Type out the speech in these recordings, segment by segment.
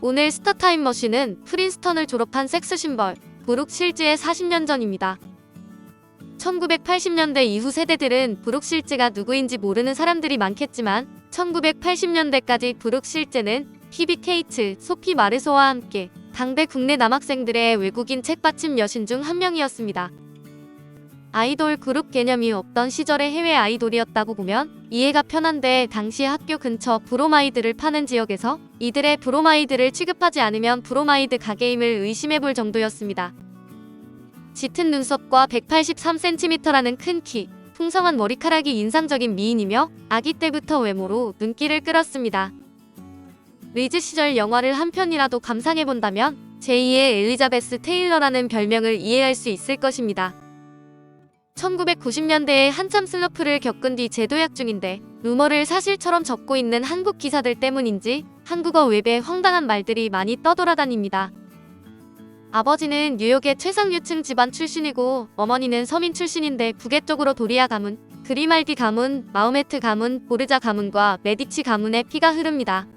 오늘 스타타임머신은 프린스턴을 졸업한 섹스 심벌 브룩 실즈의 40년 전입니다. 1980년대 이후 세대들은 브룩 실즈가 누구인지 모르는 사람들이 많겠지만 1980년대까지 브룩 실즈는 피비 케이츠, 소피 마르소와 함께 당대 국내 남학생들의 외국인 책받침 여신 중 한 명이었습니다. 아이돌 그룹 개념이 없던 시절의 해외 아이돌이었다고 보면 이해가 편한데 당시 학교 근처 브로마이드를 파는 지역에서 이들의 브로마이드를 취급하지 않으면 브로마이드 가게임을 의심해볼 정도였습니다. 짙은 눈썹과 183cm라는 큰 키, 풍성한 머리카락이 인상적인 미인이며 아기 때부터 외모로 눈길을 끌었습니다. 리즈 시절 영화를 한 편이라도 감상해본다면 제2의 엘리자베스 테일러라는 별명을 이해할 수 있을 것입니다. 1990년대에 한참 슬럼프를 겪은 뒤 재도약 중인데 루머를 사실처럼 적고 있는 한국 기사들 때문인지 한국어 웹에 황당한 말들이 많이 떠돌아다닙니다. 아버지는 뉴욕의 최상류층 집안 출신이고 어머니는 서민 출신인데 북의 쪽으로 도리아 가문, 그리말디 가문, 마우메트 가문, 보르자 가문과 메디치 가문의 피가 흐릅니다.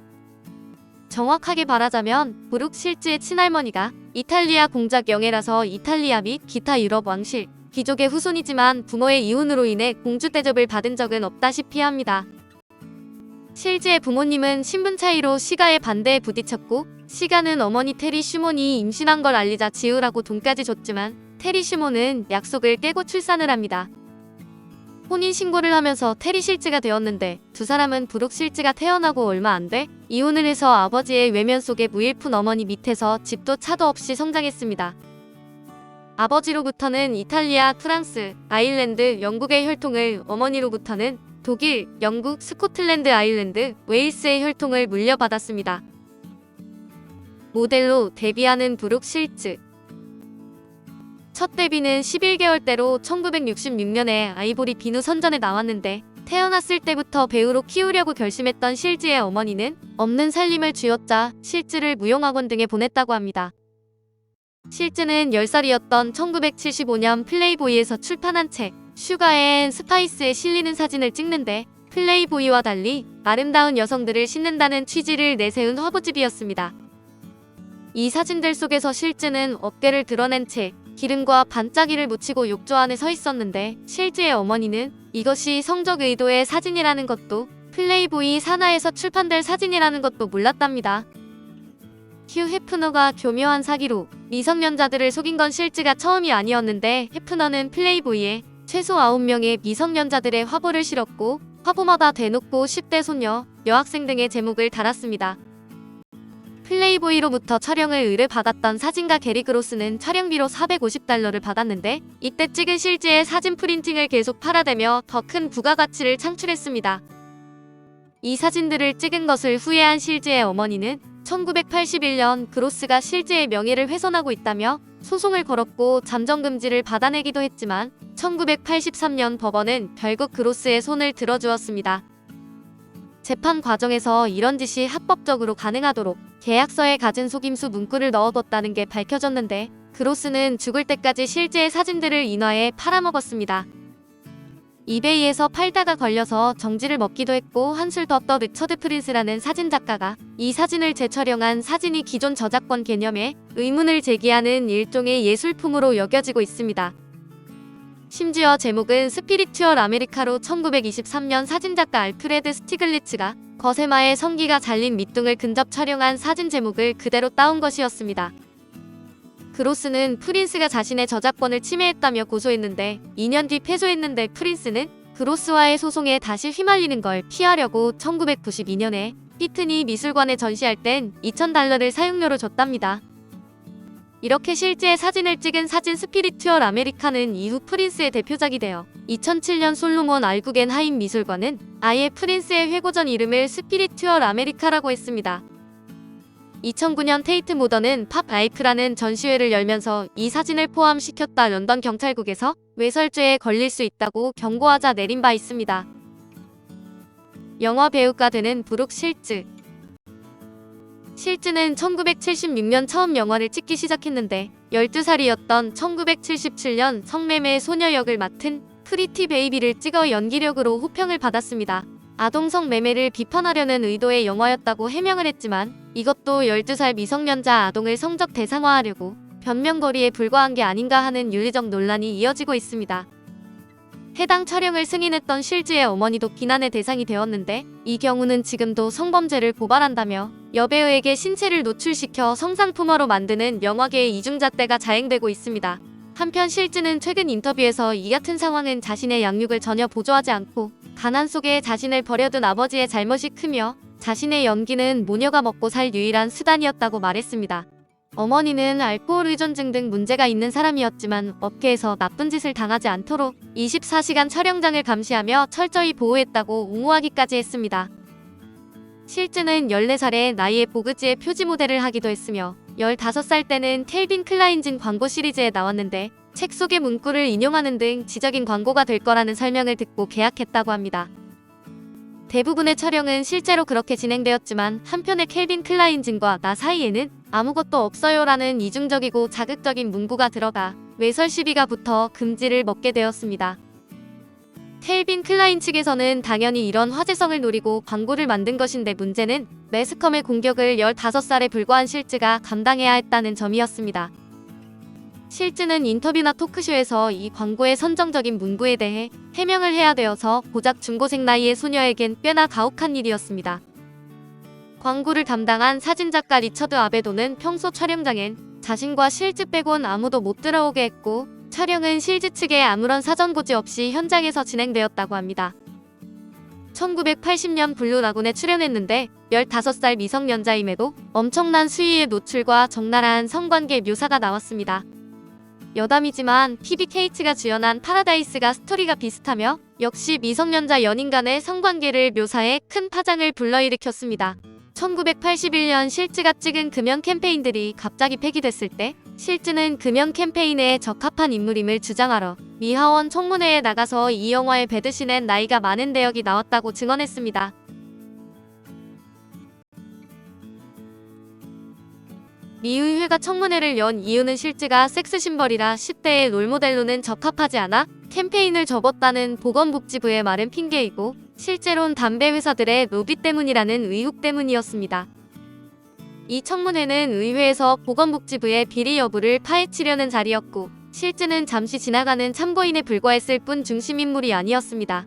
정확하게 말하자면 브룩 실즈의 친할머니가 이탈리아 공작 영예라서 이탈리아 및 기타 유럽 왕실, 귀족의 후손이지만 부모의 이혼으로 인해 공주 대접을 받은 적은 없다시피 합니다. 실즈의 부모님은 신분 차이로 시가의 반대에 부딪혔고 시가는 어머니 테리 슈몬이 임신한 걸 알리자 지으라고 돈까지 줬지만 테리 슈몬은 약속을 깨고 출산을 합니다. 혼인신고를 하면서 테리 실즈가 되었는데 두 사람은 브룩 실즈가 태어나고 얼마 안 돼 이혼을 해서 아버지의 외면 속에 무일푼 어머니 밑에서 집도 차도 없이 성장했습니다. 아버지로부터는 이탈리아, 프랑스, 아일랜드, 영국의 혈통을, 어머니로부터는 독일, 영국, 스코틀랜드, 아일랜드, 웨일스의 혈통을 물려받았습니다. 모델로 데뷔하는 브룩 실즈. 첫 데뷔는 11개월대로 1966년에 아이보리 비누 선전에 나왔는데 태어났을 때부터 배우로 키우려고 결심했던 실즈의 어머니는 없는 살림을 쥐어짜 실즈를 무용학원 등에 보냈다고 합니다. 실즈는 10살이었던 1975년 플레이보이에서 출판한 책 슈가 앤 스파이스에 실리는 사진을 찍는데 플레이보이와 달리 아름다운 여성들을 싣는다는 취지를 내세운 화보집이었습니다. 이 사진들 속에서 실즈는 어깨를 드러낸 채 기름과 반짝이를 묻히고 욕조 안에 서 있었는데 실즈의 어머니는 이것이 성적 의도의 사진이라는 것도 플레이보이 산하에서 출판될 사진이라는 것도 몰랐답니다. 휴 헤프너가 교묘한 사기로 미성년자들을 속인 건 실즈가 처음이 아니었는데 헤프너는 플레이보이에 최소 9명의 미성년자들의 화보를 실었고 화보마다 대놓고 10대 소녀, 여학생 등의 제목을 달았습니다. 플레이보이로부터 촬영을 의뢰받았던 사진가 게리 그로스는 촬영비로 $450를 받았는데 이때 찍은 실즈의 사진 프린팅을 계속 팔아대며 더 큰 부가가치를 창출했습니다. 이 사진들을 찍은 것을 후회한 실즈의 어머니는 1981년 그로스가 실즈의 명예를 훼손하고 있다며 소송을 걸었고 잠정금지를 받아내기도 했지만 1983년 법원은 결국 그로스의 손을 들어주었습니다. 재판 과정에서 이런 짓이 합법적으로 가능하도록 계약서에 가진 속임수 문구를 넣어뒀다는 게 밝혀졌는데 그로스는 죽을 때까지 실즈의 사진들을 인화해 팔아먹었습니다. 이베이에서 팔다가 걸려서 정지를 먹기도 했고 한술 더 떠 리처드 프린스라는 사진작가가 이 사진을 재촬영한 사진이 기존 저작권 개념에 의문을 제기하는 일종의 예술품으로 여겨지고 있습니다. 심지어 제목은 스피리튜얼 아메리카로 1923년 사진작가 알프레드 스티글리츠가 거세마의 성기가 잘린 밑둥을 근접 촬영한 사진 제목을 그대로 따온 것이었습니다. 그로스는 프린스가 자신의 저작권을 침해했다며 고소했는데 2년 뒤 패소했는데 프린스는 그로스와의 소송에 다시 휘말리는 걸 피하려고 1992년에 피트니 미술관에 전시할 땐 $2000를 사용료로 줬답니다. 이렇게 실제의 사진을 찍은 사진 스피리튜얼 아메리카는 이후 프린스의 대표작이 되어 2007년 솔로몬 알구겐하임 미술관은 아예 프린스의 회고전 이름을 스피리튜얼 아메리카라고 했습니다. 2009년 테이트 모던은 팝 라이프라는 전시회를 열면서 이 사진을 포함시켰다 런던 경찰국에서 외설죄에 걸릴 수 있다고 경고하자 내린 바 있습니다. 영화 배우가 되는 브룩 실즈. 실즈는 1976년 처음 영화를 찍기 시작했는데 12살이었던 1977년 성매매 소녀 역을 맡은 프리티 베이비를 찍어 연기력으로 호평을 받았습니다. 아동성 매매를 비판하려는 의도의 영화였다고 해명을 했지만 이것도 12살 미성년자 아동을 성적 대상화하려고 변명거리에 불과한 게 아닌가 하는 윤리적 논란이 이어지고 있습니다. 해당 촬영을 승인했던 실즈의 어머니도 비난의 대상이 되었는데 이 경우는 지금도 성범죄를 고발한다며 여배우에게 신체를 노출시켜 성상품화로 만드는 영화계의 이중잣대가 자행되고 있습니다. 한편 실즈는 최근 인터뷰에서 이 같은 상황은 자신의 양육을 전혀 보조하지 않고 가난 속에 자신을 버려둔 아버지의 잘못이 크며 자신의 연기는 모녀가 먹고 살 유일한 수단이었다고 말했습니다. 어머니는 알코올 의존증 등 문제가 있는 사람이었지만 업계에서 나쁜 짓을 당하지 않도록 24시간 촬영장을 감시하며 철저히 보호했다고 옹호하기까지 했습니다. 실즈는 14살의 나이에 보그지의 표지 모델을 하기도 했으며 15살 때는 켈빈 클라인진 광고 시리즈에 나왔는데 책 속의 문구를 인용하는 등 지적인 광고가 될 거라는 설명을 듣고 계약했다고 합니다. 대부분의 촬영은 실제로 그렇게 진행되었지만 한편의 켈빈 클라인진과 나 사이에는 아무것도 없어요라는 이중적이고 자극적인 문구가 들어가 외설 시비가 붙어 금지를 먹게 되었습니다. 켈빈 클라인 측에서는 당연히 이런 화제성을 노리고 광고를 만든 것인데 문제는 매스컴의 공격을 15살에 불과한 실즈가 감당해야 했다는 점이었습니다. 실즈는 인터뷰나 토크쇼에서 이 광고의 선정적인 문구에 대해 해명을 해야 되어서 고작 중고생 나이의 소녀에겐 꽤나 가혹한 일이었습니다. 광고를 담당한 사진작가 리처드 아베도는 평소 촬영장엔 자신과 실즈 빼곤 아무도 못 들어오게 했고 촬영은 실즈 측에 아무런 사전 고지 없이 현장에서 진행되었다고 합니다. 1980년 블루 라군에 출연했는데 15살 미성년자임에도 엄청난 수위의 노출과 적나라한 성관계 묘사가 나왔습니다. 여담이지만 피비 케이츠가 주연한 파라다이스가 스토리가 비슷하며 역시 미성년자 연인 간의 성관계를 묘사해 큰 파장을 불러일으켰습니다. 1981년 실즈가 찍은 금연 캠페인들이 갑자기 폐기됐을 때 실즈는 금연 캠페인에 적합한 인물임을 주장하러 미 하원 청문회에 나가서 이 영화의 배드신엔 나이가 많은 대역이 나왔다고 증언했습니다. 미 의회가 청문회를 연 이유는 실즈가 섹스 심벌이라 10대의 롤모델로는 적합하지 않아 캠페인을 접었다는 보건복지부의 말은 핑계이고 실제론 담배 회사들의 로비 때문이라는 의혹 때문이었습니다. 이 청문회는 의회에서 보건복지부의 비리 여부를 파헤치려는 자리였고 실즈는 잠시 지나가는 참고인에 불과했을 뿐 중심인물이 아니었습니다.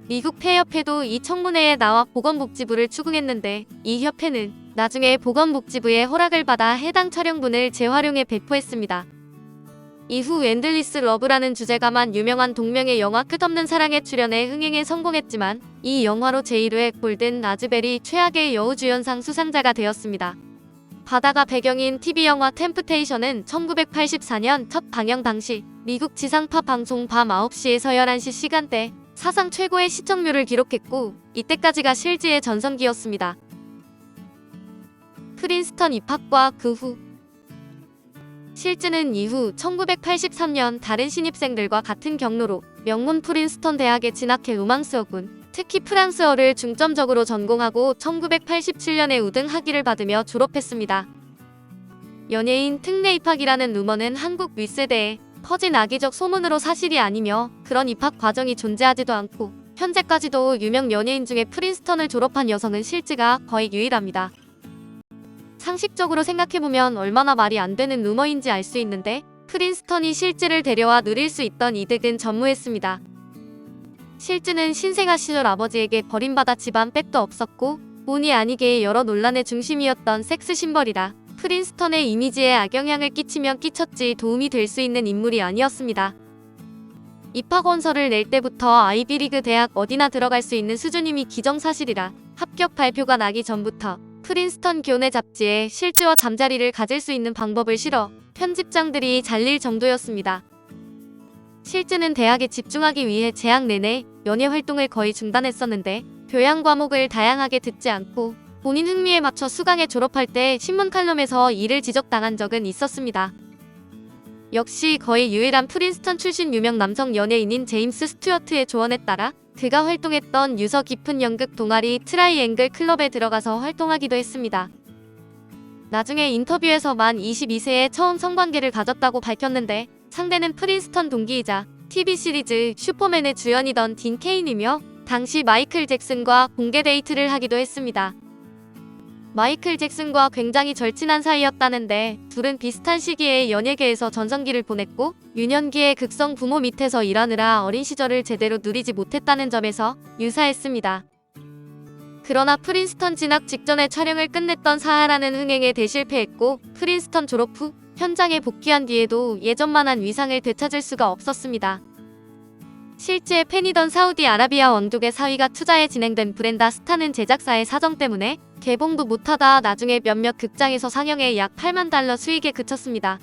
미국 폐협회도 이 청문회에 나와 보건복지부를 추궁했는데 이 협회는 나중에 보건복지부의 허락을 받아 해당 촬영분을 재활용해 배포했습니다. 이후 엔들리스 러브라는 주제가만 유명한 동명의 영화 끝없는 사랑에 출연해 흥행에 성공했지만 이 영화로 제1회 골든 라즈베리 최악의 여우주연상 수상자가 되었습니다. 바다가 배경인 TV영화 템프테이션은 1984년 첫 방영 당시 미국 지상파 방송 밤 9시에서 11시 시간대 사상 최고의 시청률을 기록했고 이때까지가 실즈의 전성기였습니다. 프린스턴 입학과 그 후 실즈는 이후 1983년 다른 신입생들과 같은 경로로 명문 프린스턴 대학에 진학해 로망스어군, 특히 프랑스어를 중점적으로 전공하고 1987년에 우등 학위를 받으며 졸업했습니다. 연예인 특례 입학이라는 루머는 한국 윗세대에 퍼진 악의적 소문으로 사실이 아니며 그런 입학 과정이 존재하지도 않고 현재까지도 유명 연예인 중에 프린스턴을 졸업한 여성은 실즈가 거의 유일합니다. 상식적으로 생각해보면 얼마나 말이 안 되는 루머인지 알 수 있는데 프린스턴이 실즈를 데려와 누릴 수 있던 이득은 전무했습니다. 실즈는 신생아 시절 아버지에게 버림받아 집안 백도 없었고 본의 아니게 여러 논란의 중심이었던 섹스 심벌이라 프린스턴의 이미지에 악영향을 끼치면 끼쳤지 도움이 될 수 있는 인물이 아니었습니다. 입학원서를 낼 때부터 아이비리그 대학 어디나 들어갈 수 있는 수준임이 기정사실이라 합격 발표가 나기 전부터 프린스턴 교내 잡지에 실즈와 잠자리를 가질 수 있는 방법을 실어 편집장들이 잘릴 정도였습니다. 실즈는 대학에 집중하기 위해 재학 내내 연예 활동을 거의 중단했었는데 교양 과목을 다양하게 듣지 않고 본인 흥미에 맞춰 수강에 졸업할 때 신문 칼럼에서 이를 지적당한 적은 있었습니다. 역시 거의 유일한 프린스턴 출신 유명 남성 연예인인 제임스 스튜어트의 조언에 따라 그가 활동했던 유서 깊은 연극 동아리 트라이앵글 클럽에 들어가서 활동하기도 했습니다. 나중에 인터뷰에서 만 22세에 처음 성관계를 가졌다고 밝혔는데 상대는 프린스턴 동기이자 TV 시리즈 슈퍼맨의 주연이던 딘 케인이며 당시 마이클 잭슨과 공개 데이트를 하기도 했습니다. 마이클 잭슨과 굉장히 절친한 사이였다는데 둘은 비슷한 시기에 연예계에서 전성기를 보냈고 유년기에 극성 부모 밑에서 일하느라 어린 시절을 제대로 누리지 못했다는 점에서 유사했습니다. 그러나 프린스턴 진학 직전에 촬영을 끝냈던 사하라는 흥행에 대실패했고 프린스턴 졸업 후 현장에 복귀한 뒤에도 예전만한 위상을 되찾을 수가 없었습니다. 실제 팬이던 사우디아라비아 왕족의 사위가 투자에 진행된 브렌다 스타는 제작사의 사정 때문에 개봉도 못하다 나중에 몇몇 극장에서 상영해 약 8만 달러 수익에 그쳤습니다.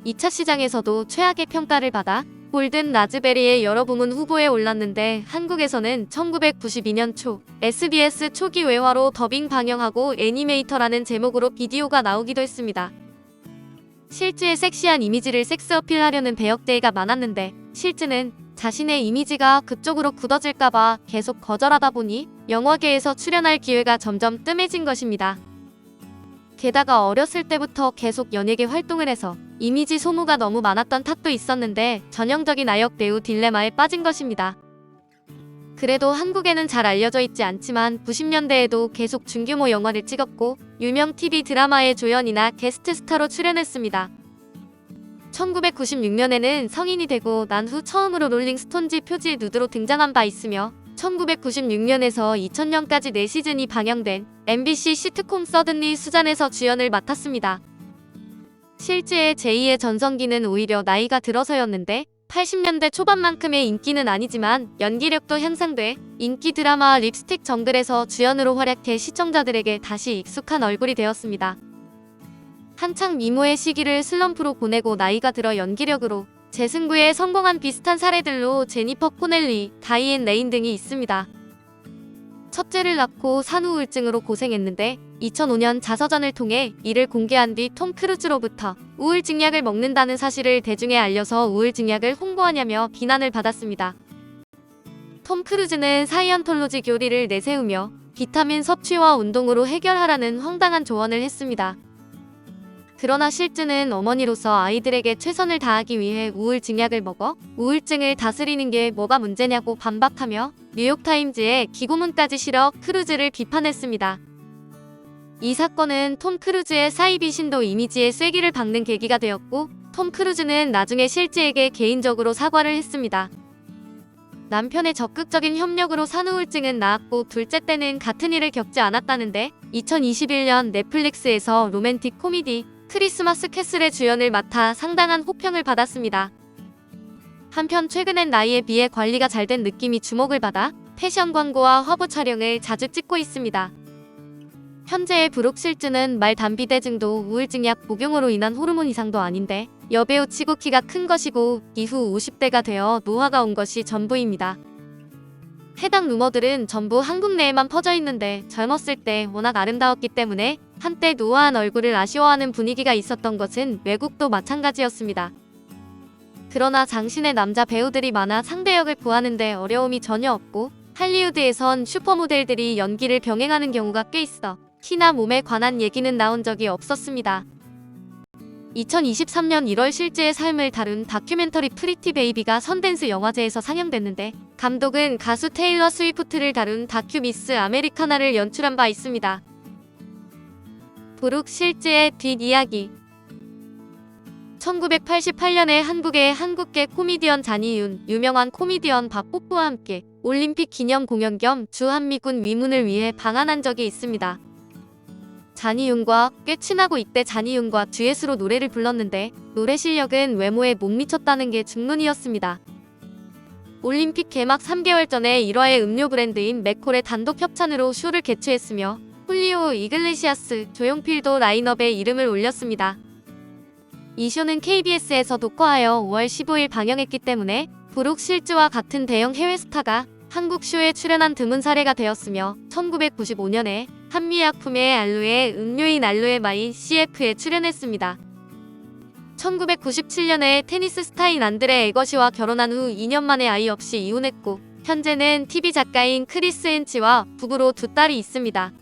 2차 시장에서도 최악의 평가를 받아 골든 라즈베리의 여러 부문 후보에 올랐는데 한국에서는 1992년 초 SBS 초기 외화로 더빙 방영하고 애니메이터라는 제목으로 비디오가 나오기도 했습니다. 실제의 섹시한 이미지를 섹스 어필하려는 배역제의가 많았는데 실제는 자신의 이미지가 그쪽으로 굳어질까봐 계속 거절하다 보니 영화계에서 출연할 기회가 점점 뜸해진 것입니다. 게다가 어렸을 때부터 계속 연예계 활동을 해서 이미지 소모가 너무 많았던 탓도 있었는데 전형적인 아역 배우 딜레마에 빠진 것입니다. 그래도 한국에는 잘 알려져 있지 않지만 90년대에도 계속 중규모 영화를 찍었고 유명 TV 드라마의 조연이나 게스트 스타로 출연했습니다. 1996년에는 성인이 되고 난 후 처음으로 롤링스톤지 표지 누드로 등장한 바 있으며 1996년에서 2000년까지 4시즌이 방영된 MBC 시트콤 서든리 수잔에서 주연을 맡았습니다. 실제의 제2의 전성기는 오히려 나이가 들어서였는데 80년대 초반만큼의 인기는 아니지만 연기력도 향상돼 인기 드라마 립스틱 정글에서 주연으로 활약해 시청자들에게 다시 익숙한 얼굴이 되었습니다. 한창 미모의 시기를 슬럼프로 보내고 나이가 들어 연기력으로 재승부에 성공한 비슷한 사례들로 제니퍼 코넬리, 다이앤 레인 등이 있습니다. 첫째를 낳고 산후 우울증으로 고생했는데 2005년 자서전을 통해 이를 공개한 뒤 톰 크루즈로부터 우울증 약을 먹는다는 사실을 대중에 알려서 우울증 약을 홍보하냐며 비난을 받았습니다. 톰 크루즈는 사이언톨로지 교리를 내세우며 비타민 섭취와 운동으로 해결하라는 황당한 조언을 했습니다. 그러나 실제는 어머니로서 아이들에게 최선을 다하기 위해 우울증 약을 먹어 우울증을 다스리는 게 뭐가 문제냐고 반박하며 뉴욕타임즈에 기고문까지 실어 크루즈를 비판했습니다. 이 사건은 톰 크루즈의 사이비 신도 이미지에 쐐기를 박는 계기가 되었고 톰 크루즈는 나중에 실제에게 개인적으로 사과를 했습니다. 남편의 적극적인 협력으로 산후우울증은 나았고 둘째 때는 같은 일을 겪지 않았다는데 2021년 넷플릭스에서 로맨틱 코미디 크리스마스 캐슬의 주연을 맡아 상당한 호평을 받았습니다. 한편 최근엔 나이에 비해 관리가 잘 된 느낌이 주목을 받아 패션 광고와 화보 촬영을 자주 찍고 있습니다. 현재의 브룩 실즈는 말 단비대증도 우울증 약 복용으로 인한 호르몬 이상도 아닌데 여배우 치고 키가 큰 것이고 이후 50대가 되어 노화가 온 것이 전부입니다. 해당 루머들은 전부 한국 내에만 퍼져 있는데 젊었을 때 워낙 아름다웠기 때문에 한때 노화한 얼굴을 아쉬워하는 분위기가 있었던 것은 외국도 마찬가지였습니다. 그러나 장신의 남자 배우들이 많아 상대역을 구하는데 어려움이 전혀 없고 할리우드에선 슈퍼모델들이 연기를 병행하는 경우가 꽤 있어 키나 몸에 관한 얘기는 나온 적이 없었습니다. 2023년 1월 실제의 삶을 다룬 다큐멘터리 프리티 베이비가 선댄스 영화제에서 상영됐는데 감독은 가수 테일러 스위프트를 다룬 다큐 미스 아메리카나를 연출한 바 있습니다. 브룩 실즈의 뒷이야기 1988년에 한국의 한국계 코미디언 잔이윤, 유명한 코미디언 박뽀뽀와 함께 올림픽 기념 공연 겸 주한미군 위문을 위해 방한한 적이 있습니다. 잔이윤과 꽤 친하고 이때 잔이윤과 듀엣으로 노래를 불렀는데 노래 실력은 외모에 못 미쳤다는 게 중론이었습니다. 올림픽 개막 3개월 전에 1화의 음료 브랜드인 맥콜의 단독 협찬으로 쇼를 개최했으며 훌리오 이글레시아스, 조용필도 라인업에 이름을 올렸습니다. 이 쇼는 KBS에서 녹화하여 5월 15일 방영했기 때문에 브룩 실즈와 같은 대형 해외 스타가 한국 쇼에 출연한 드문 사례가 되었으며 1995년에 한미약품의 알로에 음료인 알로에 마이 CF에 출연했습니다. 1997년에 테니스 스타인 안드레 에거시와 결혼한 후 2년 만에 아이 없이 이혼했고 현재는 TV 작가인 크리스 헨치와 부부로 두 딸이 있습니다.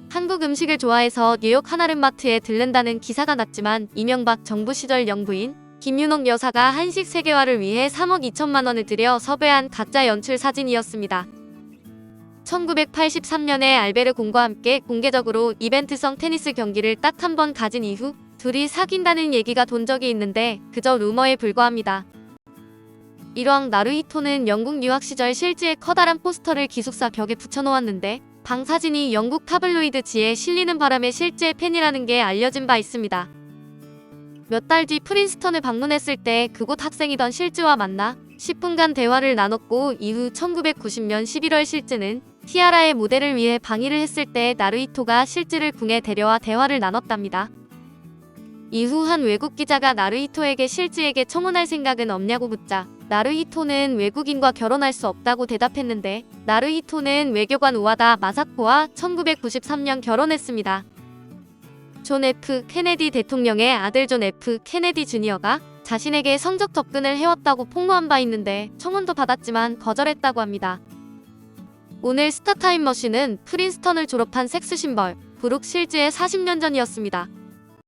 한국 음식을 좋아해서 뉴욕 하나름마트에 들른다는 기사가 났지만 이명박 정부 시절 영부인 김윤옥 여사가 한식 세계화를 위해 3억 2천만 원을 들여 섭외한 가짜 연출 사진이었습니다. 1983년에 알베르공과 함께 공개적으로 이벤트성 테니스 경기를 딱 한 번 가진 이후 둘이 사귄다는 얘기가 돈 적이 있는데 그저 루머에 불과합니다. 일왕 나루히토는 영국 유학 시절 실지에 커다란 포스터를 기숙사 벽에 붙여놓았는데 방 사진이 영국 타블로이드지에 실리는 바람에 실제 팬이라는 게 알려진 바 있습니다. 몇 달 뒤 프린스턴을 방문했을 때 그곳 학생이던 실즈와 만나 10분간 대화를 나눴고 이후 1990년 11월 실즈는 티아라의 모델을 위해 방의를 했을 때 나루히토가 실즈를 궁에 데려와 대화를 나눴답니다. 이후 한 외국 기자가 나루히토에게 실즈에게 청혼할 생각은 없냐고 묻자 나루히토는 외국인과 결혼할 수 없다고 대답했는데 나루히토는 외교관 우와다 마사코와 1993년 결혼했습니다. 존 F. 케네디 대통령의 아들 존 F. 케네디 주니어가 자신에게 성적 접근을 해왔다고 폭로한 바 있는데 청혼도 받았지만 거절했다고 합니다. 오늘 스타타임머신은 프린스턴을 졸업한 섹스 심벌 브룩 실즈의 40년 전이었습니다.